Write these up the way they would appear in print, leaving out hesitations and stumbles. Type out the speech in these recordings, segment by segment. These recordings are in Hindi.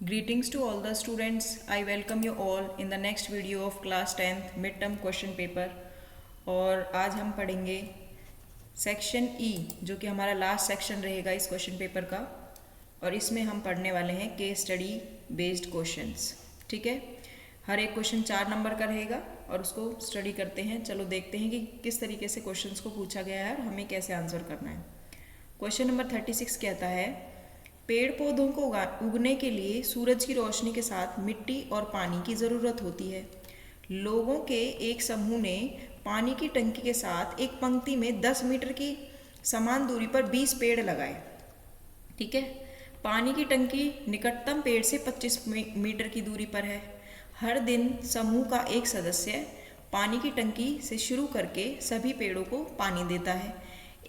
Greetings to all the students. I welcome you all in the next video of class 10th midterm question paper. और आज हम पढ़ेंगे सेक्शन ई जो कि हमारा लास्ट सेक्शन रहेगा इस क्वेश्चन पेपर का। और इसमें हम पढ़ने वाले हैं केस स्टडी बेस्ड क्वेश्चंस। ठीक है, हर एक क्वेश्चन 4 नंबर का रहेगा और उसको स्टडी करते हैं। चलो देखते हैं कि किस तरीके से क्वेश्चंस को पूछा गया है और हमें कैसे आंसर करना है। क्वेश्चन नंबर 36 कहता है, पेड़ पौधों को उगने के लिए सूरज की रोशनी के साथ मिट्टी और पानी की ज़रूरत होती है। लोगों के एक समूह ने पानी की टंकी के साथ एक पंक्ति में 10 मीटर की समान दूरी पर 20 पेड़ लगाए। ठीक है, पानी की टंकी निकटतम पेड़ से 25 मीटर की दूरी पर है। हर दिन समूह का एक सदस्य पानी की टंकी से शुरू करके सभी पेड़ों को पानी देता है।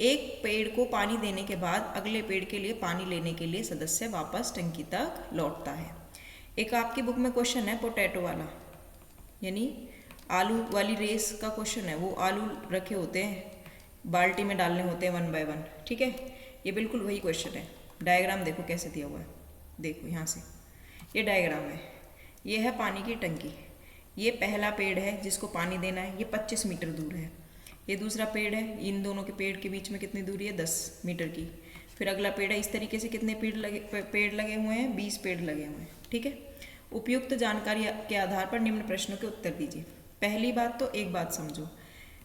एक पेड़ को पानी देने के बाद अगले पेड़ के लिए पानी लेने के लिए सदस्य वापस टंकी तक लौटता है। एक आपकी बुक में क्वेश्चन है पोटैटो वाला, यानी आलू वाली रेस का क्वेश्चन है। वो आलू रखे होते हैं, बाल्टी में डालने होते हैं 1 बाय 1। ठीक है, ये बिल्कुल वही क्वेश्चन है। डायग्राम देखो कैसे दिया हुआ है, देखो यहाँ से ये डायग्राम है। ये है पानी की टंकी, ये पहला पेड़ है जिसको पानी देना है, ये 25 मीटर दूर है। ये दूसरा पेड़ है, इन दोनों के पेड़ के बीच में कितनी दूरी है, 10 मीटर की। फिर अगला पेड़ है। इस तरीके से कितने पेड़ लगे हुए हैं, 20 पेड़ लगे हुए हैं। ठीक है, उपयुक्त जानकारी के आधार पर निम्न प्रश्नों के उत्तर दीजिए। पहली बात तो एक बात समझो,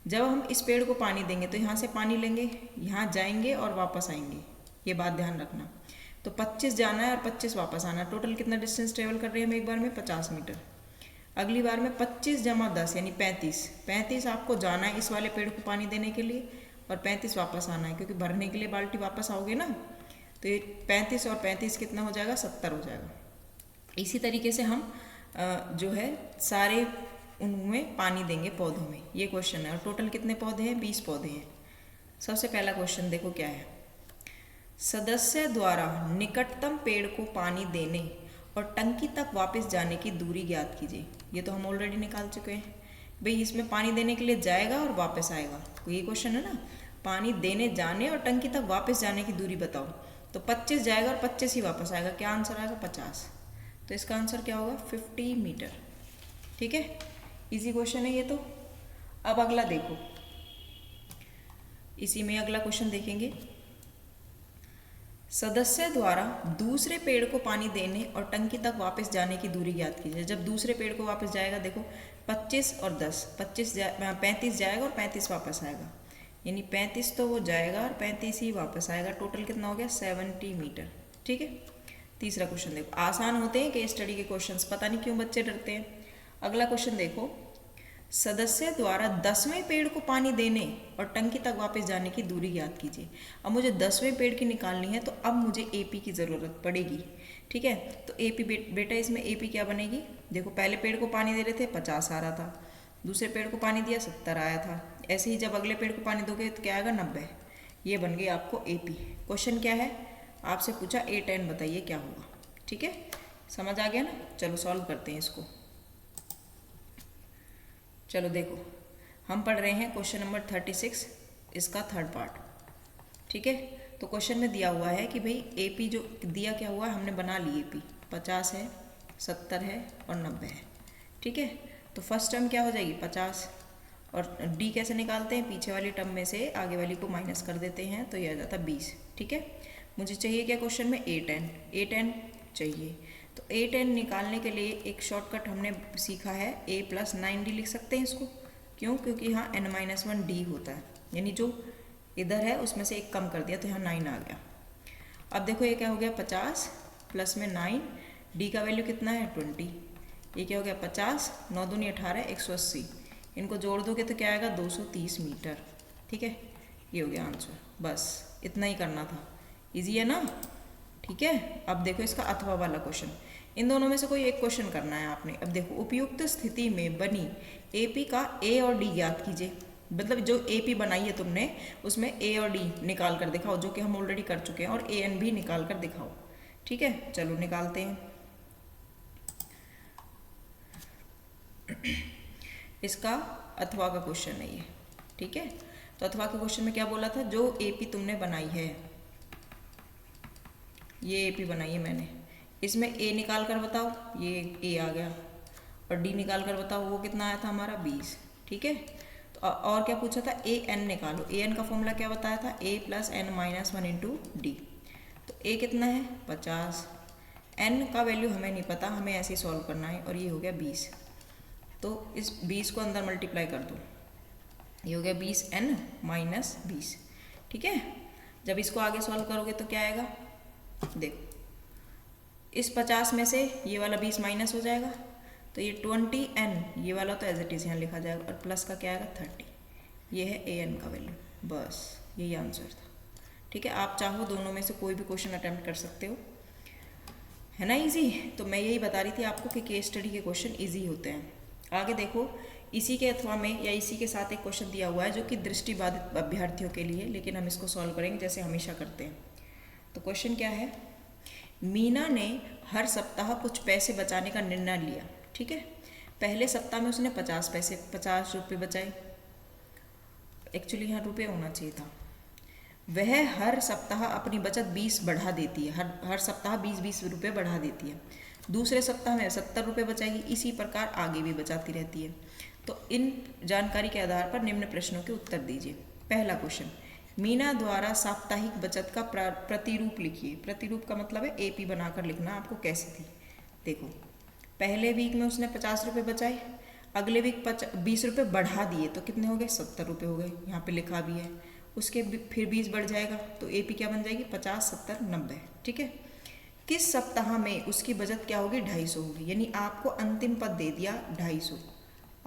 जब हम इस पेड़ को पानी देंगे तो यहाँ से पानी लेंगे, यहाँ जाएंगे और वापस आएंगे। ये बात ध्यान रखना। तो 25 जाना है और 25 वापस आना। टोटल कितना डिस्टेंस ट्रेवल कर रहे हैं हम एक बार में, 50 मीटर। अगली बार में 25 जमा 10 यानी 35 आपको जाना है इस वाले पेड़ को पानी देने के लिए और 35 वापस आना है, क्योंकि भरने के लिए बाल्टी वापस आओगे ना। तो ये 35 और 35 कितना हो जाएगा, 70 हो जाएगा। इसी तरीके से हम जो है सारे उनमें पानी देंगे पौधों में। ये क्वेश्चन है। और टोटल कितने पौधे हैं, 20 पौधे हैं। सबसे पहला क्वेश्चन देखो क्या है, सदस्य द्वारा निकटतम पेड़ को पानी देने और टंकी तक वापस जाने की दूरी ज्ञात कीजिए। ये तो हम ऑलरेडी निकाल चुके हैं भाई। इसमें पानी देने के लिए जाएगा और वापस आएगा, तो ये क्वेश्चन है ना। पानी देने जाने और टंकी तक वापस जाने की दूरी बताओ। तो 25 जाएगा और 25 ही वापस आएगा। क्या आंसर आएगा, 50। तो इसका आंसर क्या होगा, 50 मीटर। ठीक है, इजी क्वेश्चन है ये तो। अब अगला देखो, इसी में अगला क्वेश्चन देखेंगे। सदस्य द्वारा दूसरे पेड़ को पानी देने और टंकी तक वापस जाने की दूरी ज्ञात कीजिए। जब दूसरे पेड़ को वापस जाएगा, देखो 25 और 10, 35 जाएगा और 35 वापस आएगा, यानी 35 तो वो जाएगा और 35 ही वापस आएगा। टोटल कितना हो गया, 70 मीटर। ठीक है, तीसरा क्वेश्चन देखो। आसान होते हैं केस स्टडी के क्वेश्चंस, पता नहीं क्यों बच्चे डरते हैं। अगला क्वेश्चन देखो, सदस्य द्वारा 10वें पेड़ को पानी देने और टंकी तक वापस जाने की दूरी ज्ञात कीजिए। अब मुझे 10वें पेड़ की निकालनी है, तो अब मुझे एपी की ज़रूरत पड़ेगी। ठीक है, तो एपी बेटा इसमें एपी क्या बनेगी, देखो पहले पेड़ को पानी दे रहे थे 50 आ रहा था, दूसरे पेड़ को पानी दिया 70 आया था। ऐसे ही जब अगले पेड़ को पानी दोगे तो क्या आएगा, 90। ये बन गई आपको एपी। क्वेश्चन क्या है, आपसे पूछा A10 बताइए क्या होगा। ठीक है, समझ आ गया ना। चलो सॉल्व करते हैं इसको। चलो देखो, हम पढ़ रहे हैं क्वेश्चन नंबर 36, इसका थर्ड पार्ट। ठीक है, तो क्वेश्चन में दिया हुआ है कि भाई एपी जो दिया क्या हुआ है, हमने बना ली एपी 50 है, 70 है और 90 है। ठीक है, तो फर्स्ट टर्म क्या हो जाएगी, 50, और डी कैसे निकालते हैं, पीछे वाली टर्म में से आगे वाली को माइनस कर देते हैं, तो ये आ जाता 20। ठीक है, मुझे चाहिए क्या क्वेश्चन में, A10 चाहिए। तो A10 निकालने के लिए एक शॉर्टकट हमने सीखा है, A + 9D लिख सकते हैं इसको। क्यों, क्योंकि यहाँ n-1D होता है, यानी जो इधर है उसमें से एक कम कर दिया तो यहाँ 9 आ गया। अब देखो ये क्या हो गया, 50 प्लस में 9, D का वैल्यू कितना है, 20। ये क्या हो गया, 50, 9 दूनी 18, 180। इनको जोड़ दोगे तो क्या आएगा, 230 मीटर। ठीक है, ये हो गया आंसर। बस इतना ही करना था, ईजी है ना। ठीक है, अब देखो इसका अथवा वाला क्वेश्चन। इन दोनों में से कोई एक क्वेश्चन करना है आपने। अब देखो, उपयुक्त स्थिति में बनी एपी का ए और डी ज्ञात कीजिए। मतलब जो एपी बनाई है तुमने, उसमें ए और डी निकाल कर दिखाओ, जो कि हम ऑलरेडी कर चुके हैं, और ए एन भी निकाल कर दिखाओ। ठीक है, चलो निकालते हैं। इसका अथवा का क्वेश्चन है ये। ठीक है, तो अथवा के क्वेश्चन में क्या बोला था, जो एपी तुमने बनाई है, ये एपी बनाई है मैंने, इसमें ए निकाल कर बताओ, ये ए आ गया, और डी निकाल कर बताओ वो कितना आया था हमारा 20। ठीक है, तो और क्या पूछा था, ए एन निकालो। ए एन का फॉर्मूला क्या बताया था, A plus N minus 1 into D. तो ए कितना है 50, एन का वैल्यू हमें नहीं पता, हमें ऐसे ही सॉल्व करना है, और ये हो गया 20। तो इस 20 को अंदर मल्टीप्लाई कर दो, ये हो गया 20 एन माइनस 20। ठीक है, जब इसको आगे सॉल्व करोगे तो क्या आएगा, देखो इस 50 में से ये वाला 20 माइनस हो जाएगा, तो ये 20 एन, ये वाला तो एज इट इज यहाँ लिखा जाएगा, और प्लस का क्या आएगा 30। ये है ए एन का वैल्यू, बस यही आंसर था। ठीक है, आप चाहो दोनों में से कोई भी क्वेश्चन अटेम्प्ट कर सकते हो, है ना इजी। तो मैं यही बता रही थी आपको कि केस स्टडी के क्वेश्चन इजी होते हैं। आगे देखो, इसी के अथवा में या इसी के साथ एक क्वेश्चन दिया हुआ है जो कि दृष्टिबाधित अभ्यर्थियों के लिए, लेकिन हम इसको सॉल्व करेंगे जैसे हमेशा करते हैं। तो क्वेश्चन क्या है, मीना ने हर सप्ताह कुछ पैसे बचाने का निर्णय लिया। ठीक है, पहले सप्ताह में उसने 50 रुपये बचाए, एक्चुअली यहाँ रुपये होना चाहिए था। वह हर सप्ताह अपनी बचत 20 बढ़ा देती है, हर सप्ताह 20 रुपये बढ़ा देती है। दूसरे सप्ताह में 70 रुपये बचाएगी, इसी प्रकार आगे भी बचाती रहती है। तो इन जानकारी के आधार पर निम्न प्रश्नों के उत्तर दीजिए। पहला क्वेश्चन, मीना द्वारा साप्ताहिक बचत का प्रतिरूप लिखिए। प्रतिरूप का मतलब है एपी बनाकर लिखना आपको कैसी थी। देखो, पहले वीक में उसने 50 रुपये बचाए, अगले वीक 20 रुपये बढ़ा दिए, तो कितने हो गए 70 रुपये हो गए, यहाँ पे लिखा भी है। उसके फिर 20 बढ़ जाएगा, तो एपी क्या बन जाएगी 50, 70, 90। ठीक है, किस सप्ताह में उसकी बचत क्या होगी 250 होगी, यानी आपको अंतिम पद दे दिया 250।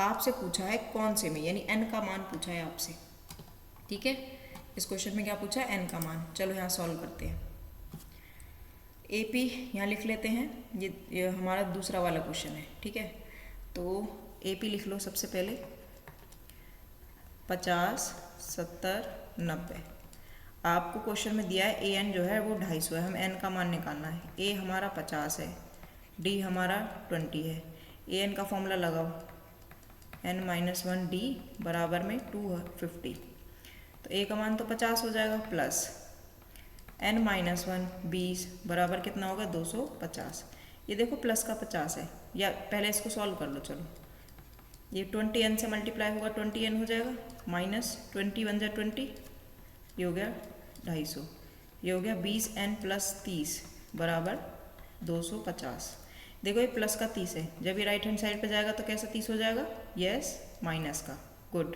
आपसे पूछा है कौन से में, यानी एन का मान पूछा है आपसे। ठीक है, इस क्वेश्चन में क्या पूछा है, एन का मान। चलो यहाँ सॉल्व करते हैं। एपी यहाँ लिख लेते हैं, ये हमारा दूसरा वाला क्वेश्चन है। ठीक है, तो एपी लिख लो सबसे पहले, 50, 70, 90। आपको क्वेश्चन में दिया है ए एन जो है वो 250 है, हम एन का मान निकालना है। ए हमारा 50 है, डी हमारा 20 है। ए एन का फॉर्मूला लगाओ, एन माइनस 1 डी बराबर में 250। तो ए का मान तो 50 हो जाएगा, प्लस एन माइनस 1 20 बराबर कितना होगा 250। ये देखो प्लस का 50 है, या पहले इसको सॉल्व कर लो। चलो, ये 20 एन से मल्टीप्लाई होगा, 20 एन हो जाएगा, माइनस 20 1 जा 20, ये हो गया 250। ये हो गया 20 एन प्लस 30 बराबर 250। देखो ये प्लस का 30 है, जब ये राइट हैंड साइड पे जाएगा तो कैसा 30 हो जाएगा, यस माइनस का, गुड।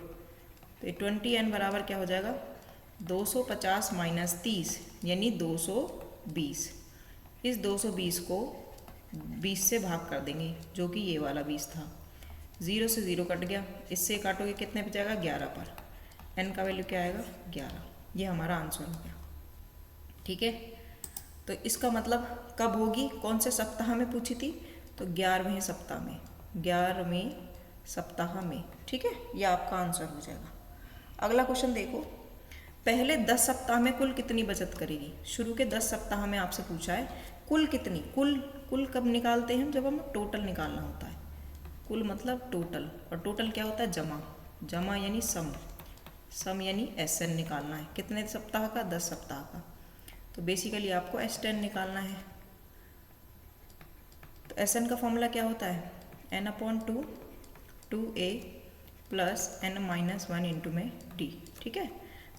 तो ये 20 एन बराबर क्या हो जाएगा 250 माइनस 30 यानी 220। इस 220 को 20 से भाग कर देंगे, जो कि ये वाला 20 था। 0 से 0 कट गया, इससे काटोगे कितने पे जाएगा 11 पर। एन का वैल्यू क्या आएगा 11। ये हमारा आंसर हो गया। ठीक है, तो इसका मतलब कब होगी, कौन से सप्ताह में पूछी थी, तो 11वें सप्ताह में, 11वें सप्ताह में। ठीक है, ये आपका आंसर हो जाएगा। अगला क्वेश्चन देखो, पहले 10 सप्ताह में कुल कितनी बचत करेगी। शुरू के 10 सप्ताह में आपसे पूछा है कुल कितनी, कुल कब निकालते हैं, जब हमें टोटल निकालना होता है। कुल मतलब टोटल, और टोटल क्या होता है जमा यानी सम यानी एस एन निकालना है। कितने सप्ताह का, 10 सप्ताह का। तो बेसिकली आपको S10 निकालना है। तो SN का फॉर्मूला क्या होता है, n/2 2a plus n minus 1 into में d। ठीक है,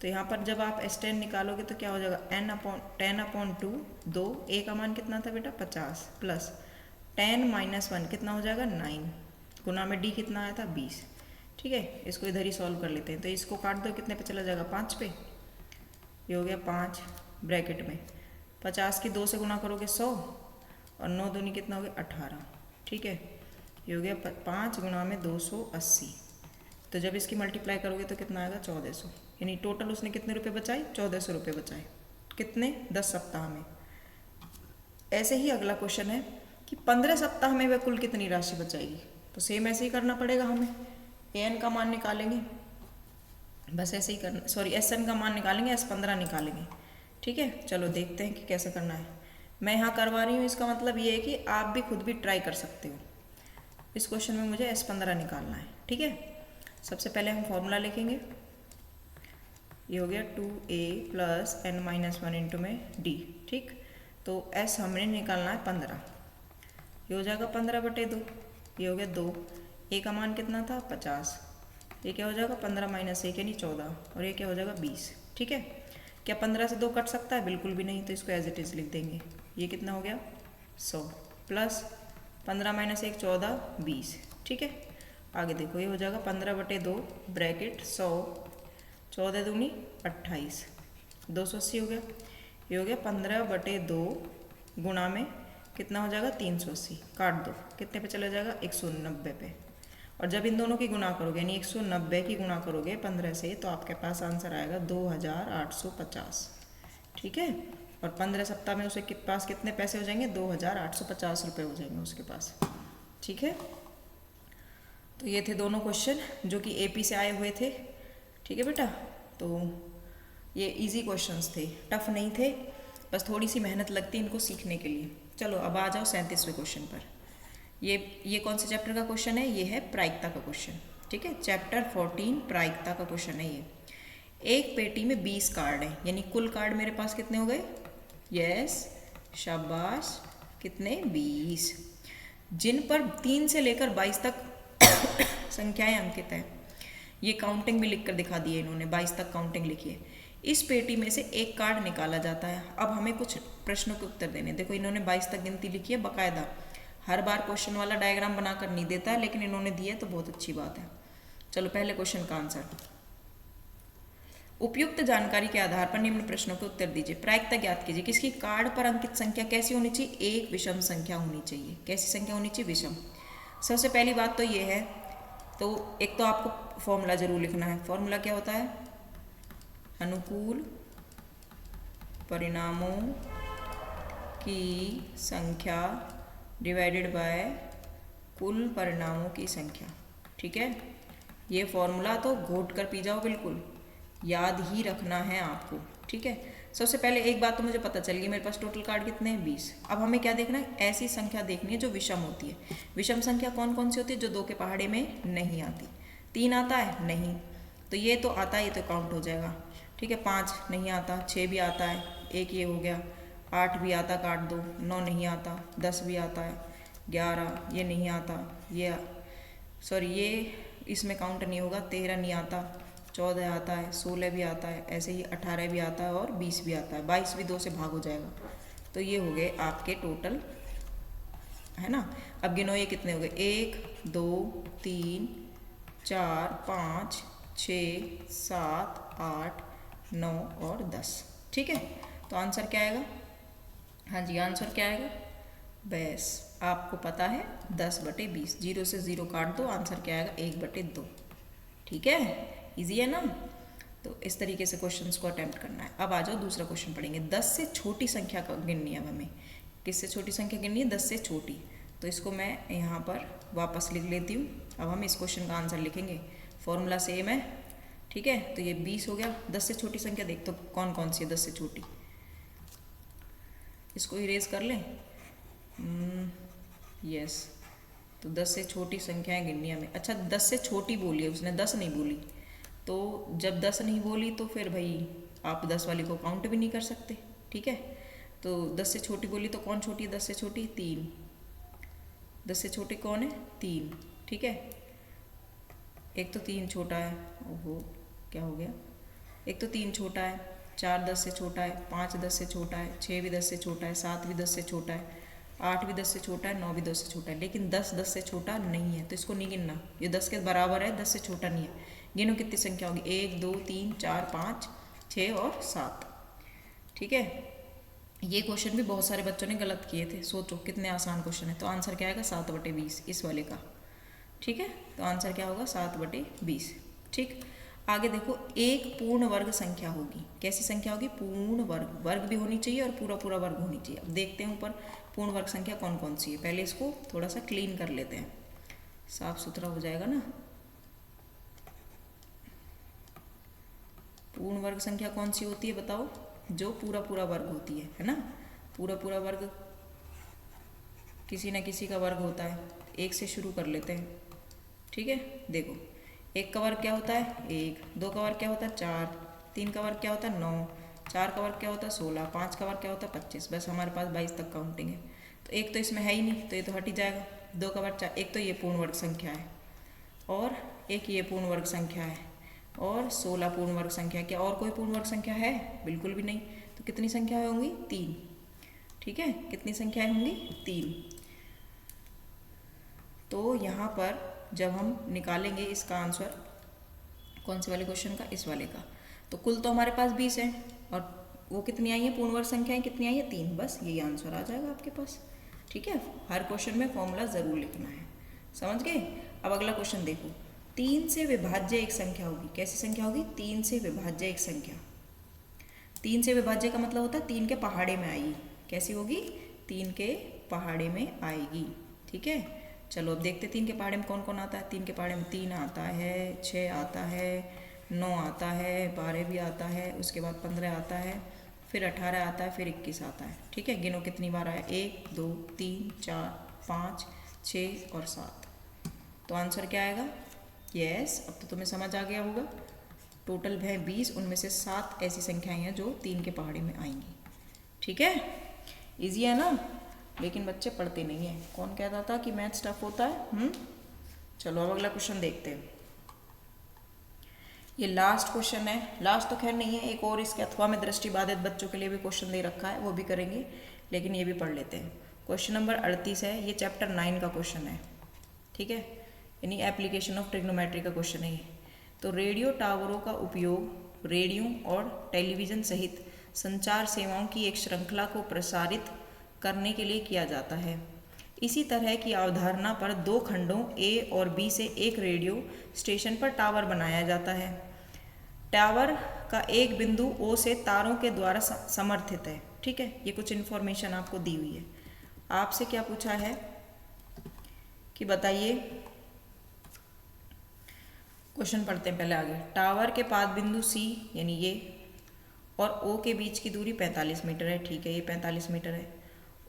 तो यहाँ पर जब आप S10 निकालोगे तो क्या हो जाएगा, 10/2, 2 a का मान कितना था बेटा 50, प्लस 10 माइनस 1 कितना हो जाएगा 9, गुना में d कितना आया था 20। ठीक है, इसको इधर ही सॉल्व कर लेते हैं। तो इसको काट दो, कितने पे चला जाएगा 5 पे, ये हो गया 5 ब्रैकेट में 50 की 2 से गुना करोगे 100, और 9 दूनी कितना हो गया 18। ठीक है, ये हो गया 5 गुना में 280। तो जब इसकी मल्टीप्लाई करोगे तो कितना आएगा 1400, यानी टोटल उसने कितने रुपए बचाए 1400 रुपये बचाए। कितने 10 सप्ताह में। ऐसे ही अगला क्वेश्चन है कि 15 सप्ताह में वह कुल कितनी राशि बचाएगी। तो सेम ऐसे ही करना पड़ेगा हमें, an का मान निकालेंगे, बस ऐसे ही करना, सॉरी SN का मान निकालेंगे, S15 निकालेंगे। ठीक है, चलो देखते हैं कि कैसे करना है। मैं यहाँ करवा रही हूँ, इसका मतलब ये है कि आप भी खुद भी ट्राई कर सकते हो। इस क्वेश्चन में मुझे S15 निकालना है। ठीक है, सबसे पहले हम फॉर्मूला लिखेंगे, ये हो गया 2a plus n minus 1 into में d। ठीक, तो S हमने निकालना है 15। ये हो जाएगा 15/2, ये हो गया 2। ए का मान कितना था 50, ये क्या हो जाएगा 15 - 1 यानी 14, और ये क्या हो जाएगा 20। ठीक है, क्या 15 से 2 कट सकता है? बिल्कुल भी नहीं, तो इसको एज इट इज़ लिख देंगे। ये कितना हो गया 100 प्लस 15 - 1 14 20। ठीक है, आगे देखो ये हो जाएगा 15/2 ब्रैकेट 100, 14 दूनी 28, 280 हो गया। ये हो गया 15/2 गुणा में कितना हो जाएगा 380, काट दो, कितने पे चला जाएगा 190 पे। और जब इन दोनों की गुणा करोगे यानी 190 की गुणा करोगे 15 से, तो आपके पास आंसर आएगा 2850। ठीक है, और 15 सप्ताह में उसे पास कितने पैसे हो जाएंगे? 2850 रुपये हो जाएंगे उसके पास। ठीक है, तो ये थे दोनों क्वेश्चन जो कि एपी से आए हुए थे। ठीक है बेटा, तो ये इजी क्वेश्चंस थे, टफ नहीं थे, बस थोड़ी सी मेहनत लगती है इनको सीखने के लिए। चलो अब आ जाओ 37वें क्वेश्चन पर। ये कौन से चैप्टर का क्वेश्चन है? ये है प्रायिकता का क्वेश्चन। ठीक है, चैप्टर 14 प्रायिकता का क्वेश्चन है ये। एक पेटी में 20 कार्ड है, यानी कुल कार्ड मेरे पास कितने हो गए? यस, शाबाश, कितने? 20, जिन पर 3 से लेकर 22 तक संख्याएं अंकित हैं। ये काउंटिंग भी लिखकर दिखा दी है इन्होंने, 22 तक काउंटिंग लिखी है। इस पेटी में से एक कार्ड निकाला जाता है। अब हमें कुछ प्रश्नों के उत्तर देने। देखो इन्होंने 22 तक गिनती लिखी है बाकायदा, हर बार क्वेश्चन वाला डायग्राम बनाकर नहीं देता है, लेकिन इन्होंने दिया है तो बहुत अच्छी बात है। चलो पहले क्वेश्चन का आंसर। उपयुक्त जानकारी के आधार पर निम्न प्रश्नों के उत्तर दीजिए। प्रायिकता ज्ञात कीजिए। किसकी कार्ड पर अंकित संख्या कैसी होनी चाहिए? एक विषम संख्या होनी चाहिए। कैसी संख्या होनी चाहिए? विषम। सबसे पहली बात तो ये है, तो एक तो आपको फॉर्मूला जरूर लिखना है। फॉर्मूला क्या होता है? अनुकूल परिणामों की संख्या डिवाइडेड बाय कुल परिणामों की संख्या। ठीक है, ये फॉर्मूला तो घोट कर पी जाओ, बिल्कुल याद ही रखना है आपको। ठीक है, सबसे पहले एक बात तो मुझे पता चल गई, मेरे पास टोटल कार्ड कितने हैं? 20। अब हमें क्या देखना है? ऐसी संख्या देखनी है जो विषम होती है। विषम संख्या कौन कौन सी होती है? जो 2 के पहाड़े में नहीं आती। 3 आता है? नहीं, तो ये तो आता है, ये तो काउंट हो जाएगा। ठीक है, 5 नहीं आता, 6 भी आता है, एक ये हो गया, 8 भी आता, काट दो, 9 नहीं आता, 10 भी आता है, 11 ये नहीं आता, ये सॉरी ये इसमें काउंट नहीं होगा, 13 नहीं आता, 14 आता है, 16 भी आता है, ऐसे ही 18 भी आता है और 20 भी आता है, 22 भी 2 से भाग हो जाएगा। तो ये हो गए आपके टोटल, है ना। अब गिनो ये कितने हो गए? 1 2 3 4 5 6 7 8 9 और 10। ठीक है, तो आंसर क्या आएगा? हाँ जी, आंसर क्या आएगा? बस आपको पता है 10/20, 0 से 0 काट दो, आंसर क्या आएगा? 1/2। ठीक है, इजी है ना। तो इस तरीके से क्वेश्चंस को अटेम्प्ट करना है। अब आ जाओ दूसरा क्वेश्चन पढ़ेंगे। 10 से छोटी संख्या का गिननी है अब हमें। किससे छोटी संख्या गिननी है? 10 से छोटी। तो इसको मैं यहाँ पर वापस लिख लेती हूँ। अब हम इस क्वेश्चन का आंसर लिखेंगे, फॉर्मूला सेम है। ठीक है, तो ये 20 हो गया। 10 से छोटी संख्या देख तो कौन कौन सी है 10 से छोटी, इसको इरेज कर लें। यस, तो 10 से छोटी संख्याएं गिननी हमें। अच्छा, 10 से छोटी बोली है उसने, 10 नहीं बोली। तो जब 10 नहीं बोली तो फिर भाई आप 10 वाली को काउंट भी नहीं कर सकते। ठीक है, तो 10 से छोटी बोली तो कौन छोटी है 10 से छोटी? 3। 10 से छोटी कौन है? 3। ठीक है, एक तो 3 छोटा है, ओहो क्या हो गया, एक तो 3 छोटा है, 4 10 से छोटा है, 5 10 से छोटा है, 6 भी 10 से छोटा है, 7 भी 10 से छोटा है, 8 भी 10 से छोटा है, 9 भी 10 से छोटा है, लेकिन 10 10 से छोटा नहीं है, तो इसको नहीं गिनना। ये 10 के बराबर है, 10 से छोटा नहीं है। गिनो कितनी संख्या होगी? 1 2 3 4 5 6 और 7। ठीक है, ये क्वेश्चन भी बहुत सारे बच्चों ने गलत किए थे। सोचो कितने आसान क्वेश्चन है। तो आंसर क्या आएगा? 7/20 इस वाले का। ठीक है, तो आंसर क्या होगा? 7/20। ठीक, आगे देखो, एक पूर्ण वर्ग संख्या होगी। कैसी संख्या होगी? पूर्ण वर्ग। वर्ग भी होनी चाहिए और पूरा पूरा वर्ग होनी चाहिए। अब देखते हैं ऊपर पूर्ण वर्ग संख्या कौन कौन सी है। पहले इसको थोड़ा सा क्लीन कर लेते हैं, साफ सुथरा हो जाएगा ना। पूर्ण वर्ग संख्या कौन सी होती है बताओ? जो पूरा पूरा वर्ग होती है ना। पूरा पूरा वर्ग किसी न किसी का वर्ग होता है। एक से शुरू कर लेते हैं। ठीक है, देखो, एक का वर्ग क्या होता है? 1। 2 का वर्ग क्या होता है? 4। 3 का वर्ग क्या होता है? 9। 4 का वर्ग क्या होता है? 16। 5 का वर्ग क्या होता है? 25। बस हमारे पास 22 तक काउंटिंग है। तो एक तो इसमें है ही नहीं, तो ये तो हट ही जाएगा। 2 का बच्चा, एक तो ये पूर्ण वर्ग संख्या है और एक ये पूर्ण वर्ग संख्या है और 16 पूर्ण वर्ग संख्या। क्या और कोई पूर्ण वर्ग संख्या है? बिल्कुल भी नहीं। तो कितनी संख्या होंगी? 3। ठीक है, कितनी संख्याएं होंगी? 3। तो यहाँ पर जब हम निकालेंगे इसका आंसर, कौन से वाले क्वेश्चन का? इस वाले का, तो कुल तो हमारे पास 20 है और वो कितनी आई है? पूर्ण वर्ग संख्याएं कितनी आई है? 3। बस यही आंसर आ जाएगा आपके पास। ठीक है, हर क्वेश्चन में फॉर्मूला ज़रूर लिखना है। समझ गए? अब अगला क्वेश्चन देखो। 3 से विभाज्य एक संख्या होगी। कैसी संख्या होगी? 3 से विभाज्य एक संख्या। 3 से विभाज्य का मतलब होता है 3 के पहाड़े में आएगी। कैसी होगी? 3 के पहाड़े में आएगी। ठीक है, चलो अब देखते 3 के पहाड़े में कौन कौन आता है। 3 के पहाड़े में 3 आता है, 6 आता है, 9 आता है, 12 भी आता है, उसके बाद 15 आता है, फिर 18 आता है, फिर 21 आता है। ठीक है, गिनो कितनी बार आया? 1 2 3 4 5 6 और 7। तो आंसर क्या आएगा? यस, अब तो तुम्हें समझ आ गया होगा। टोटल है 20, उनमें से 7 ऐसी संख्याएं हैं जो 3 के पहाड़े में आएंगी। ठीक है, इजी है ना? लेकिन बच्चे पढ़ते नहीं है। कौन कहता था कि मैथ्स टफ होता है? चलो अब अगला क्वेश्चन देखते हैं। ये लास्ट क्वेश्चन है। लास्ट तो खैर नहीं है, एक और इसके अथवा में दृष्टिबाधित बच्चों के लिए भी क्वेश्चन दे रखा है, वो भी करेंगे, लेकिन ये भी पढ़ लेते हैं। क्वेश्चन नंबर 38 है, ये चैप्टर 9 का क्वेश्चन है। ठीक है, यानी एप्लीकेशन ऑफ ट्रिग्नोमेट्री का क्वेश्चन है ये। तो रेडियो टावरों का उपयोग रेडियो और टेलीविज़न सहित संचार सेवाओं की एक श्रृंखला को प्रसारित करने के लिए किया जाता है। इसी तरह की अवधारणा पर 2 खंडों ए और बी से एक रेडियो स्टेशन पर टावर बनाया जाता है। टावर का एक बिंदु ओ से तारों के द्वारा समर्थित है। ठीक है, ये कुछ इन्फॉर्मेशन आपको दी हुई है। आपसे क्या पूछा है कि बताइए, क्वेश्चन पढ़ते हैं पहले आगे। टावर के पाद बिंदु सी यानी ये और ओ के बीच की दूरी 45 मीटर है। ठीक है, ये 45 मीटर है।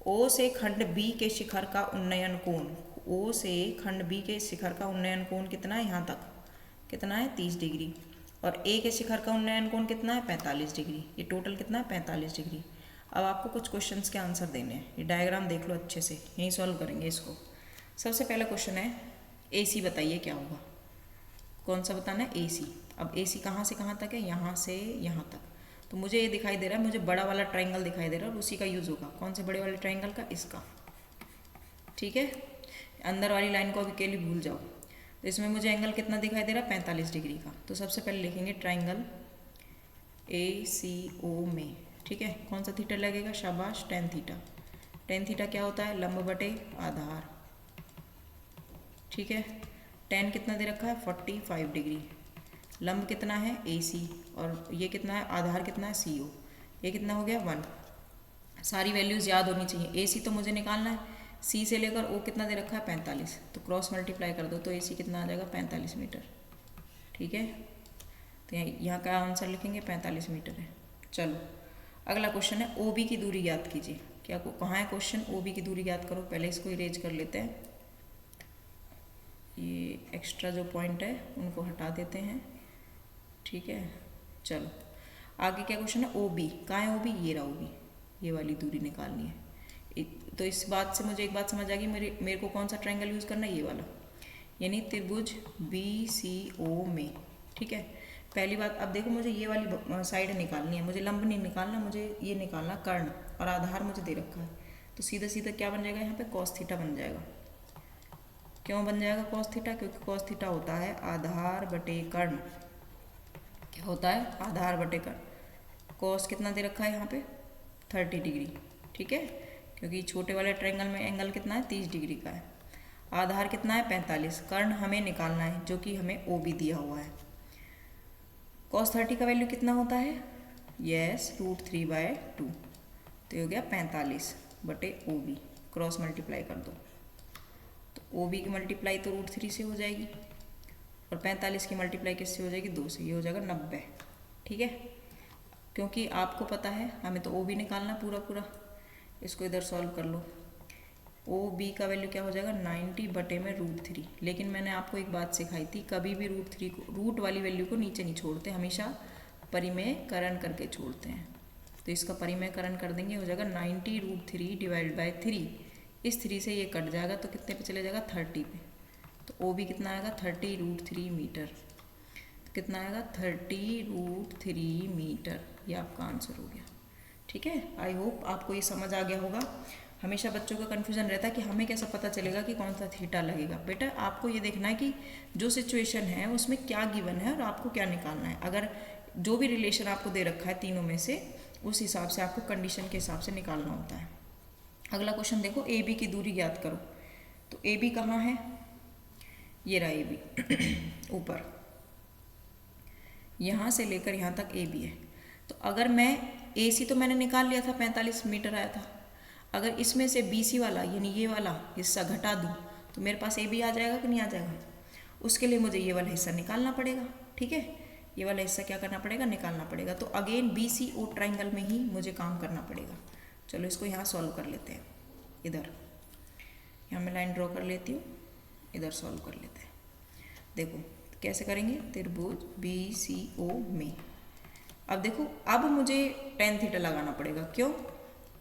ओ से खंड बी के शिखर का उन्नयन कोण, ओ से खंड बी के शिखर का उन्नयन कोण कितना है? यहाँ तक कितना है? 30 डिग्री। और ए के शिखर का उन्नयन कोण कितना है? 45 डिग्री। ये टोटल कितना है? 45 डिग्री। अब आपको कुछ क्वेश्चंस के आंसर देने हैं। ये डायग्राम देख लो अच्छे से, यहीं सॉल्व करेंगे इसको। सबसे पहला क्वेश्चन है ए सी, बताइए क्या होगा? कौन सा बताना है? ए सी। अब ए सी कहाँ से कहाँ तक है? यहाँ से यहाँ तक। तो मुझे ये दिखाई दे रहा है, मुझे बड़ा वाला ट्रायंगल दिखाई दे रहा है और उसी का यूज़ होगा। कौन से बड़े वाले ट्रायंगल का? इसका। ठीक है, अंदर वाली लाइन को अभी के लिए भूल जाओ। तो इसमें मुझे एंगल कितना दिखाई दे रहा है? 45 डिग्री का। तो सबसे पहले लिखेंगे ट्रायंगल ए सी ओ में। ठीक है, कौन सा थीटा लगेगा? शाबाश, टेन थीटा। टेन थीटा क्या होता है? लंब बटे आधार। ठीक है, टेन कितना दे रखा है? 45 डिग्री। लंब कितना है? ए सी। और ये कितना है? आधार कितना है? सी ओ। ये कितना हो गया? 1। सारी वैल्यूज़ याद होनी चाहिए। ए सी तो मुझे निकालना है, सी से लेकर ओ कितना दे रखा है? 45। तो क्रॉस मल्टीप्लाई कर दो तो ए सी कितना आ जाएगा? 45 मीटर। ठीक है, तो यहाँ का आंसर लिखेंगे 45 मीटर है। चलो अगला क्वेश्चन है ओ बी की दूरी याद कीजिए। क्या कहाँ है क्वेश्चन? ओ बी की दूरी याद करो। पहले इसको इरेज कर लेते हैं, ये एक्स्ट्रा जो पॉइंट है उनको हटा देते हैं। ठीक है, चलो आगे क्या क्वेश्चन है? ओ बी कहाँ है? ओ बी ये रहा, ओ बी, ये वाली दूरी निकालनी है। तो इस बात से मुझे एक बात समझ आ गई, मेरे को कौन सा ट्रायंगल यूज़ करना है? ये वाला, यानी त्रिभुज बी सी ओ में। ठीक है, पहली बात। अब देखो मुझे ये वाली साइड निकालनी है, मुझे लंब नहीं निकालना, मुझे ये निकालना कर्ण, और आधार मुझे दे रखा है। तो सीधा सीधा क्या बन जाएगा? यहाँ पे कॉस थीटा बन जाएगा। क्यों बन जाएगा कॉस थीटा? क्योंकि कॉस थीटा होता है आधार बटे कर्ण। क्या होता है? आधार बटे कर्ण। कॉस कितना दे रखा है यहाँ पे? 30 डिग्री। ठीक है, क्योंकि छोटे वाले ट्रायंगल में एंगल कितना है? 30 डिग्री का है। आधार कितना है? 45। कर्ण हमें निकालना है जो कि हमें ओ बी दिया हुआ है। कॉस 30 का वैल्यू कितना होता है? यस, √3/2। तो ये हो गया 45 बटे ओ बी। क्रॉस मल्टीप्लाई कर दो तो ओ बी की मल्टीप्लाई तो √3 से हो जाएगी और 45 की मल्टीप्लाई किससे हो जाएगी? 2 से। ये हो जाएगा 90। ठीक है, क्योंकि आपको पता है हमें तो ओ बी निकालना पूरा पूरा। इसको इधर सॉल्व कर लो। ओ बी का वैल्यू क्या हो जाएगा? 90 बटे में √3। लेकिन मैंने आपको एक बात सिखाई थी, कभी भी √3 को, रूट वाली वैल्यू को नीचे नहीं छोड़ते, हमेशा परिमेयकरण करके छोड़ते हैं। तो इसका परिमेयकरण कर देंगे, हो जाएगा 90 √3 / 3। इस 3 से ये कट जाएगा तो कितने पे चले जाएगा 30 पे। तो ओ बी कितना आएगा 30√3 मीटर। तो कितना आएगा 30√3 मीटर। ये आपका आंसर हो गया। ठीक है, आई होप आपको ये समझ आ गया होगा। हमेशा बच्चों का कन्फ्यूजन रहता है कि हमें कैसे पता चलेगा कि कौन सा थीटा लगेगा। बेटा आपको ये देखना है कि जो सिचुएशन है उसमें क्या गिवन है और आपको क्या निकालना है। अगर जो भी रिलेशन आपको दे रखा है तीनों में से, उस हिसाब से आपको कंडीशन के हिसाब से निकालना होता है। अगला क्वेश्चन देखो, ए बी की दूरी ज्ञात करो। तो ए बी कहाँ है, ये रहा ए बी ऊपर, यहाँ से लेकर यहाँ तक ए बी है। तो अगर मैं ए सी तो मैंने निकाल लिया था, 45 मीटर आया था। अगर इसमें से बी सी वाला यानी ये वाला हिस्सा घटा दूँ तो मेरे पास ए बी आ जाएगा कि नहीं आ जाएगा। उसके लिए मुझे ये वाला हिस्सा निकालना पड़ेगा। ठीक है, ये वाला हिस्सा क्या करना पड़ेगा, निकालना पड़ेगा। तो अगेन बी सी ओ ट्राइंगल में ही मुझे काम करना पड़ेगा। चलो इसको यहाँ सॉल्व कर लेते हैं। इधर यहाँ मैं लाइन ड्रॉ कर लेती हूँ, इधर सॉल्व कर लेते हैं। देखो कैसे करेंगे, त्रिभुज बी सी ओ में। अब देखो, अब मुझे tan थीटा लगाना पड़ेगा। क्यों,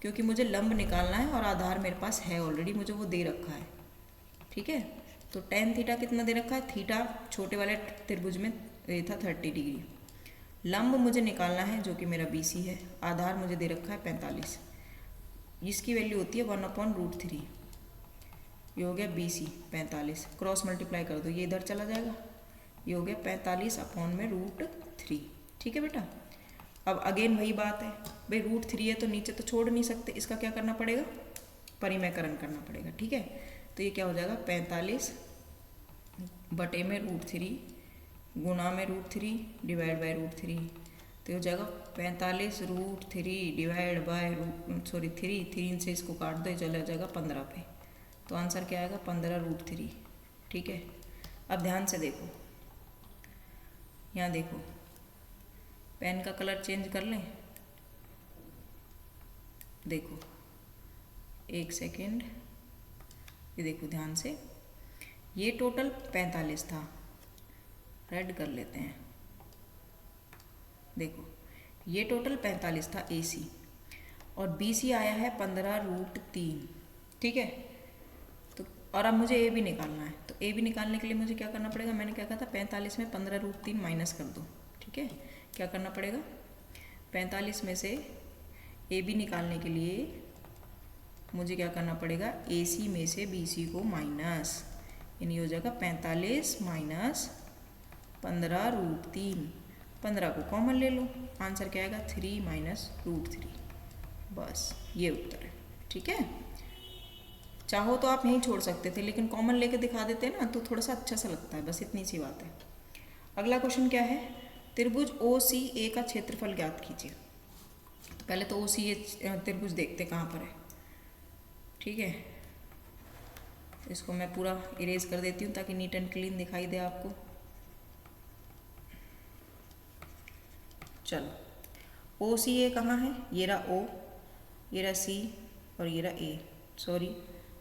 क्योंकि मुझे लंब निकालना है और आधार मेरे पास है ऑलरेडी, मुझे वो दे रखा है। ठीक है, तो tan थीटा कितना दे रखा है, थीटा छोटे वाले त्रिभुज में ये था 30 डिग्री। लंब मुझे निकालना है जो कि मेरा बी सी है, आधार मुझे दे रखा है 45, जिसकी वैल्यू होती है 1/√3। ये हो गया बी सी 45, क्रॉस मल्टीप्लाई कर दो, ये इधर चला जाएगा, ये हो गया 45/√3। ठीक है बेटा, अब अगेन वही बात है भाई, √3 है तो नीचे तो छोड़ नहीं सकते, इसका क्या करना पड़ेगा, परिमेयकरण करना पड़ेगा। ठीक है, तो ये क्या हो जाएगा 45/√3 गुणा में √3 डिवाइड बाय √3। तो हो जाएगा 45√3 डिवाइड बाय 3 से इसको काट दो, चला जाएगा 15 पे। तो आंसर क्या आएगा 15√3। ठीक है, अब ध्यान से देखो, यहाँ देखो पेन का कलर चेंज कर लें। देखो एक सेकेंड, ये देखो ध्यान से, ये टोटल 45 था, रेड कर लेते हैं। देखो ये टोटल 45 था ए सी, और बी सी आया है 15√3। ठीक है, तो और अब मुझे ए बी निकालना है। तो ए बी निकालने के लिए मुझे क्या करना पड़ेगा, मैंने क्या कहा था 45 में 15√3 माइनस कर दो। ठीक है, क्या करना पड़ेगा, 45 में से ए बी निकालने के लिए मुझे क्या करना पड़ेगा, ए सी में से बी सी को माइनस, यानी हो जाएगा 45 माइनस 15√3। 15 को कॉमन ले लो, आंसर क्या आएगा 3 माइनस √3। बस ये उत्तर है। ठीक है, चाहो तो आप यहीं छोड़ सकते थे, लेकिन कॉमन लेके दिखा देते ना तो थोड़ा सा अच्छा सा लगता है, बस इतनी सी बात है। अगला क्वेश्चन क्या है, त्रिभुज ओ सी ए का क्षेत्रफल ज्ञात कीजिए। तो पहले तो ओ सी ए त्रिभुज देखते कहाँ पर है। ठीक है, इसको मैं पूरा इरेज कर देती हूँ ताकि नीट एंड क्लीन दिखाई दे आपको। चलो, ओ सी ए कहाँ है, ये रहा ओ, ये रहा सी और ये रहा ए। सॉरी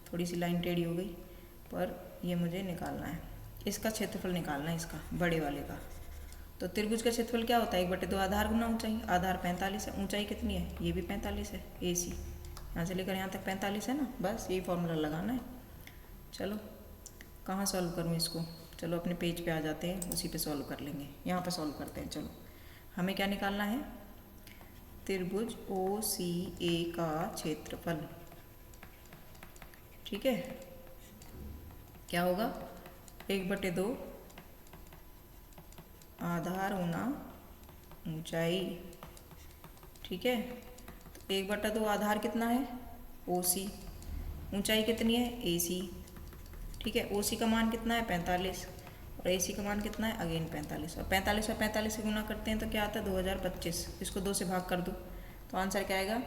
थोड़ी सी लाइन टेढ़ी हो गई, पर ये मुझे निकालना है, इसका क्षेत्रफल निकालना है, इसका बड़े वाले का। तो त्रिभुज का क्षेत्रफल क्या होता है, 1/2 आधार गुना ऊंचाई। आधार 45 है, ऊंचाई कितनी है, ये भी 45 है, ए सी यहाँ से लेकर यहाँ तक 45 है ना, बस यही फॉर्मूला लगाना है। चलो कहाँ सॉल्व करूँ इसको, चलो अपने पेज पे आ जाते हैं, उसी पे सॉल्व कर लेंगे। यहाँ पे सॉल्व करते हैं। चलो हमें क्या निकालना है, त्रिभुज ओ सी ए का क्षेत्रफल। ठीक है, क्या होगा 1/2 आधार गुना ऊंचाई। ठीक है, तो 1/2 आधार कितना है ओ सी, ऊंचाई कितनी है ए सी। ठीक है, ओ सी का मान कितना है 45 और ए सी का मान कितना है अगेन 45, और 45 और 45 से गुना करते हैं तो क्या आता है 2025। इसको 2 से भाग कर दो तो आंसर क्या आएगा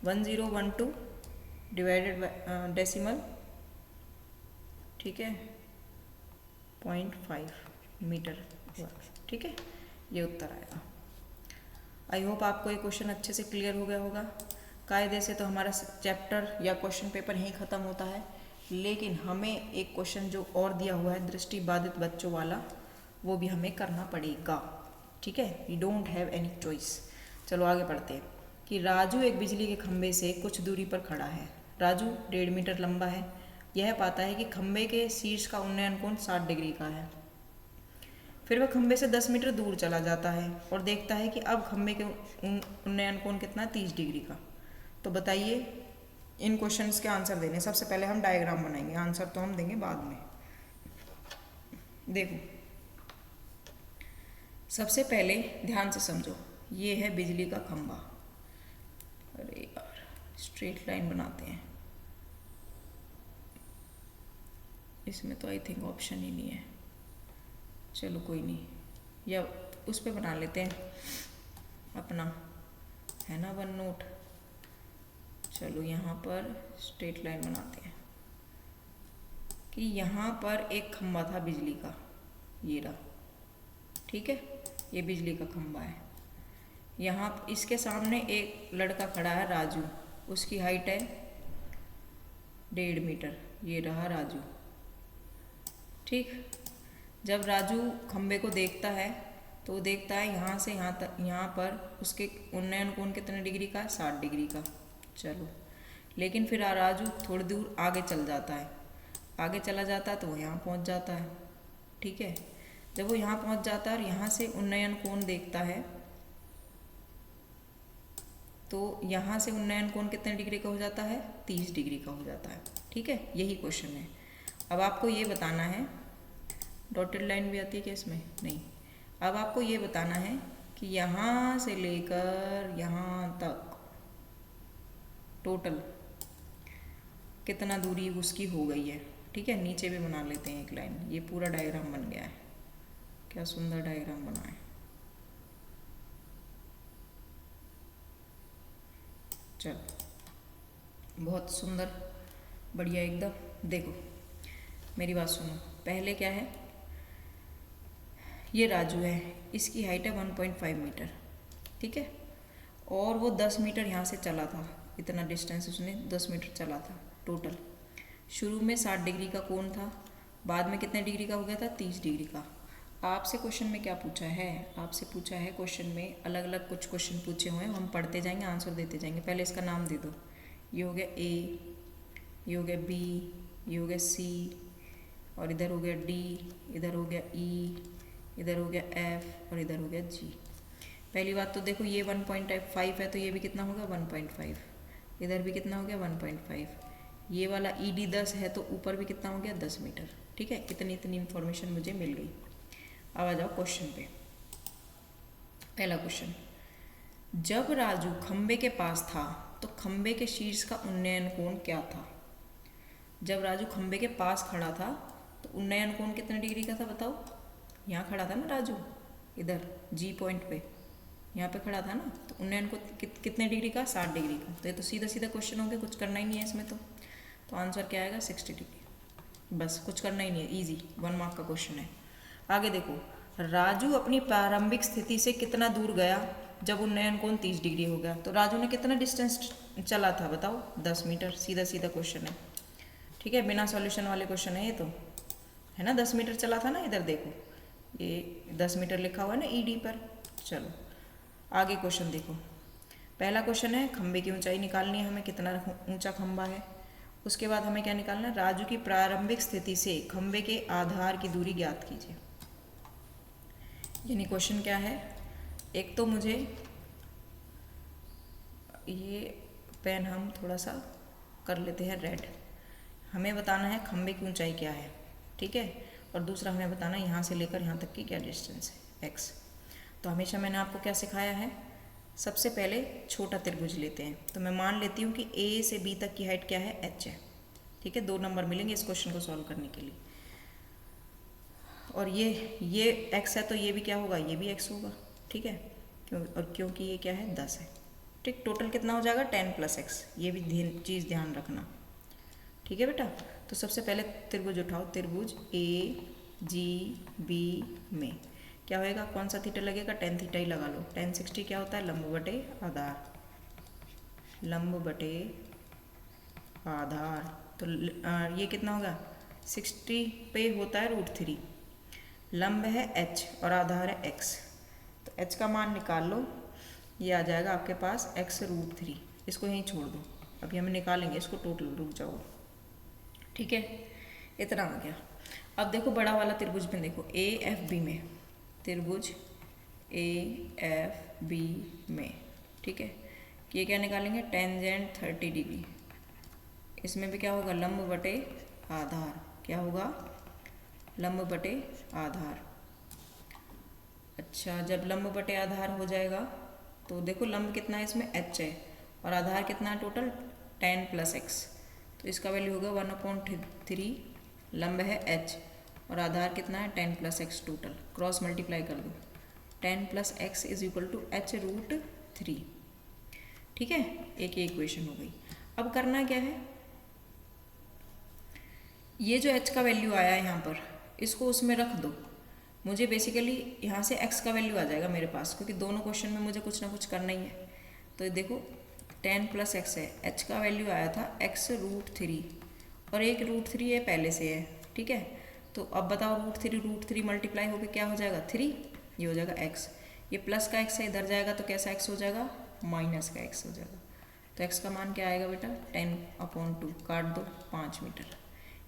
1012 डिवाइडेड बाय डेसिमल। ठीक है, 0.5 मीटर हुआ। ठीक है, ये उत्तर आएगा। आई होप आपको ये क्वेश्चन अच्छे से क्लियर हो गया होगा। कायदे से तो हमारा चैप्टर या क्वेश्चन पेपर यहीं ख़त्म होता है, लेकिन हमें एक क्वेश्चन जो और दिया हुआ है दृष्टिबाधित बच्चों वाला, वो भी हमें करना पड़ेगा। ठीक है, we don't have any choice. चलो आगे बढ़ते हैं कि राजू एक बिजली के खंभे से कुछ दूरी पर खड़ा है। राजू 1.5 मीटर लंबा है, यह पाता है कि खंबे के शीर्ष का उन्नयन कोण 60 डिग्री का है। फिर वह खंबे से 10 मीटर दूर चला जाता है और देखता है कि अब खंबे के उन्नयन कोण कितना है, 30 डिग्री का। तो बताइए इन क्वेश्चंस के आंसर देने। सबसे पहले हम डायग्राम बनाएंगे, आंसर तो हम देंगे बाद में। देखो सबसे पहले ध्यान से समझो, ये है बिजली का खंबा। अरे यार स्ट्रेट लाइन बनाते हैं, इसमें तो आई थिंक ऑप्शन ही नहीं है, चलो कोई नहीं, या उस पे बना लेते हैं अपना, है ना वन नोट। चलो यहाँ पर स्ट्रेट लाइन बनाते हैं कि यहाँ पर एक खंबा था बिजली का, ये रहा, ठीक है, ये बिजली का खंबा है। यहाँ इसके सामने एक लड़का खड़ा है राजू, उसकी हाइट है 1.5 मीटर, ये रहा राजू, ठीक। जब राजू खंबे को देखता है तो वो देखता है यहाँ से यहाँ तक, यहाँ पर उसके उन्नयन कोण कितने डिग्री का, 60 डिग्री का। चलो लेकिन फिर राजू थोड़ी दूर आगे चल जाता है, आगे चला जाता है तो वो यहाँ पहुँच जाता है, ठीक है। जब वो यहाँ पहुँच जाता है और यहाँ से उन्नयन कोण देखता है तो यहाँ से उन्नयन कोण कितने डिग्री का हो जाता है, 30 डिग्री का हो जाता है, ठीक है। यही क्वेश्चन है। अब आपको ये बताना है, डॉटेड लाइन भी आती है क्या इसमें, नहीं। अब आपको ये बताना है कि यहाँ से लेकर यहाँ तक टोटल कितना दूरी उसकी हो गई है, ठीक है। नीचे भी बना लेते हैं एक लाइन, ये पूरा डायग्राम बन गया है, क्या सुंदर डायग्राम बना है। चलो बहुत सुंदर, बढ़िया एकदम। देखो मेरी बात सुनो, पहले क्या है, ये राजू है, इसकी हाइट है 1.5 मीटर, ठीक है। और वो 10 मीटर यहाँ से चला था, इतना डिस्टेंस उसने 10 मीटर चला था टोटल। शुरू में 60 डिग्री का कोण था, बाद में कितने डिग्री का हो गया था, 30 डिग्री का। आपसे क्वेश्चन में क्या पूछा है, आपसे पूछा है क्वेश्चन में अलग अलग कुछ क्वेश्चन पूछे हुए हैं, हम पढ़ते जाएंगे, आंसर देते जाएंगे। पहले इसका नाम दे दो, ये हो गया ए, ये हो गया बी, ये हो गया सी, और इधर हो गया डी, इधर हो गया ई, इधर हो गया एफ, और इधर हो गया जी। पहली बात तो देखो ये 1.5 है तो ये भी कितना होगा 1.5, इधर भी कितना हो गया 1.5, ये वाला ई डी 10 है तो ऊपर भी कितना हो गया 10 मीटर, ठीक है। इतनी इन्फॉर्मेशन मुझे मिल गई। अब आ जाओ क्वेश्चन पे। पहला क्वेश्चन, जब राजू खंबे के पास था तो खंबे के शीर्ष का उन्नयन कोण क्या था। जब राजू खंबे के पास खड़ा था तो उन्नयन कोण कितने डिग्री का था बताओ। यहाँ खड़ा था ना राजू, इधर जी पॉइंट पे, यहाँ पे खड़ा था ना, तो उन्नयन को कितने डिग्री का, 60 डिग्री का। तो ये तो सीधा सीधा क्वेश्चन हो गया, कुछ करना ही नहीं है इसमें। तो आंसर क्या आएगा 60 डिग्री, बस कुछ करना ही नहीं है, इजी 1 मार्क का क्वेश्चन है। आगे देखो, राजू अपनी प्रारंभिक स्थिति से कितना दूर गया जब उन्नयन कोण 30 डिग्री हो गया। तो राजू ने कितना डिस्टेंस चला था बताओ, 10 मीटर। सीधा सीधा क्वेश्चन है, ठीक है, बिना सॉल्यूशन वाले क्वेश्चन है ये तो, है ना। 10 मीटर चला था ना, इधर देखो ये 10 मीटर लिखा हुआ है ना ईडी पर। चलो आगे क्वेश्चन देखो। पहला क्वेश्चन है खंबे की ऊंचाई निकालनी है हमें, कितना ऊंचा खंबा है। उसके बाद हमें क्या निकालना है, राजू की प्रारंभिक स्थिति से खंबे के आधार की दूरी ज्ञात कीजिए। यानी क्वेश्चन क्या है, एक तो मुझे ये पेन हम थोड़ा सा कर लेते हैं रेड, हमें बताना है खंबे की ऊंचाई क्या है, ठीक है। और दूसरा हमें बताना है यहाँ से लेकर यहाँ तक की क्या डिस्टेंस है, एक्स। तो हमेशा मैंने आपको क्या सिखाया है, सबसे पहले छोटा त्रिभुज लेते हैं। तो मैं मान लेती हूँ कि ए से बी तक की हाइट क्या है, एच है, ठीक है। 2 नंबर मिलेंगे इस क्वेश्चन को सॉल्व करने के लिए। और ये x है तो ये भी क्या होगा, ये भी x होगा, ठीक है। क्योंकि ये क्या है 10 है, ठीक। टोटल कितना हो जाएगा 10 + x, ये भी चीज़ ध्यान रखना, ठीक है बेटा। तो सबसे पहले त्रिभुज उठाओ, त्रिभुज AGB में क्या होएगा, कौन सा थीटा लगेगा, tan थीटा ही लगा लो। tan 60 क्या होता है, लंब बटे आधार, लंब बटे आधार। तो ये कितना होगा, 60 पे होता है √3, लंब है h और आधार है x। तो h का मान निकाल लो, ये आ जाएगा आपके पास x √3, इसको यहीं छोड़ दो, अभी हम निकालेंगे इसको टोटल, रुक जाओ। ठीक है, इतना आ गया। अब देखो बड़ा वाला त्रिभुज में देखो AFB में, त्रिभुज AFB में, ठीक है, ये क्या निकालेंगे, टेंजेंट 30 डिग्री। इसमें भी क्या होगा, लंब बटे आधार, क्या होगा, लंब बटे आधार। अच्छा, जब लंब बटे आधार हो जाएगा तो देखो लंब कितना है इसमें, h है, और आधार कितना है टोटल 10 + x, तो इसका वैल्यू होगा 1/3। लंब है h और आधार कितना है 10 + x टोटल, क्रॉस मल्टीप्लाई कर दो, 10 + x = h√3। ठीक है, एक ये इक्वेशन हो गई। अब करना क्या है, ये जो h का वैल्यू आया है यहाँ पर, इसको उसमें रख दो। मुझे बेसिकली यहाँ से x का वैल्यू आ जाएगा मेरे पास, क्योंकि दोनों क्वेश्चन में मुझे कुछ ना कुछ करना ही है। तो देखो 10 + x है, h का वैल्यू आया था x√3, और एक √3 है पहले से है। ठीक है, तो अब बताओ √3 मल्टीप्लाई होकर क्या हो जाएगा 3, ये हो जाएगा x। ये प्लस का x है, इधर जाएगा तो कैसा x हो जाएगा, माइनस का x हो जाएगा। तो x का मान क्या आएगा बेटा, 10/2, काट दो 5 मीटर,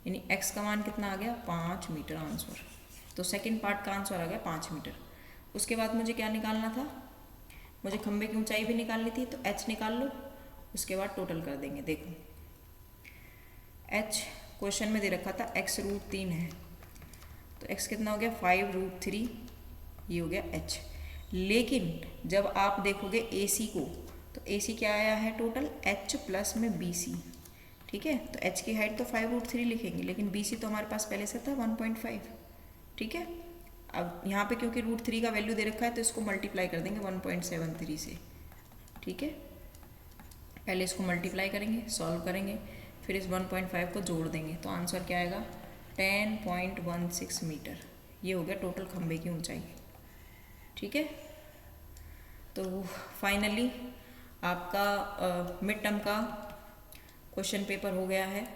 यानी x का मान कितना आ गया, 5 मीटर आंसर। तो सेकंड पार्ट का आंसर आ गया 5 मीटर। उसके बाद मुझे क्या निकालना था, मुझे खंबे की ऊंचाई भी निकालनी थी, तो h निकाल लो, उसके बाद टोटल कर देंगे। देखो h क्वेश्चन में दे रखा था x√3 है, तो x कितना हो गया 5√3, ये हो गया h। लेकिन जब आप देखोगे AC को, तो AC क्या आया है टोटल, h प्लस में BC। ठीक है, तो h की हाइट तो 5√3 लिखेंगे, लेकिन BC तो हमारे पास पहले से था 1.5। ठीक है, अब यहाँ पे क्योंकि √3 का वैल्यू दे रखा है तो इसको मल्टीप्लाई कर देंगे 1.73 से। ठीक है, पहले इसको मल्टीप्लाई करेंगे, सॉल्व करेंगे, फिर इस 1.5 को जोड़ देंगे, तो आंसर क्या आएगा 10.16 मीटर। ये हो गया टोटल खंबे की ऊंचाई। ठीक है, तो फाइनली आपका मिड टर्म का क्वेश्चन पेपर हो गया है।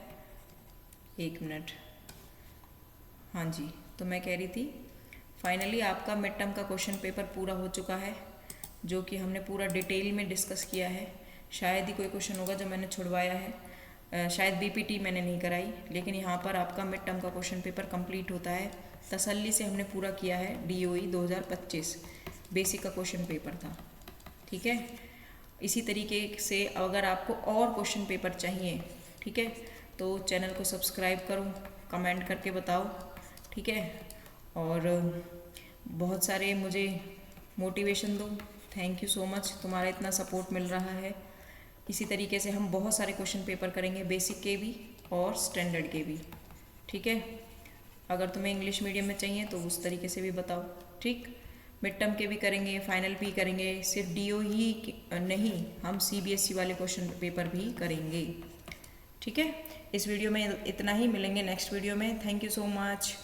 1 मिनट, हाँ जी, तो मैं कह रही थी फाइनली आपका मिड टर्म का क्वेश्चन पेपर पूरा हो चुका है, जो कि हमने पूरा डिटेल में डिस्कस किया है। शायद ही कोई क्वेश्चन होगा जो मैंने छुड़वाया है, शायद BPT मैंने नहीं कराई, लेकिन यहाँ पर आपका मिड टर्म का क्वेश्चन पेपर कंप्लीट होता है। तसल्ली से हमने पूरा किया है। DOE 2025 बेसिक का क्वेश्चन पेपर था। ठीक है, इसी तरीके से अगर आपको और क्वेश्चन पेपर चाहिए, ठीक है, तो चैनल को सब्सक्राइब करो, कमेंट करके बताओ। ठीक है, और बहुत सारे मुझे मोटिवेशन दो। थैंक यू सो मच, तुम्हारा इतना सपोर्ट मिल रहा है। इसी तरीके से हम बहुत सारे क्वेश्चन पेपर करेंगे, बेसिक के भी और स्टैंडर्ड के भी। ठीक है, अगर तुम्हें इंग्लिश मीडियम में चाहिए तो उस तरीके से भी बताओ। ठीक, मिड टर्म के भी करेंगे, फाइनल भी करेंगे, सिर्फ DO ही नहीं, हम CBSE वाले क्वेश्चन पेपर भी करेंगे। ठीक है, इस वीडियो में इतना ही, मिलेंगे नेक्स्ट वीडियो में। Thank you so much.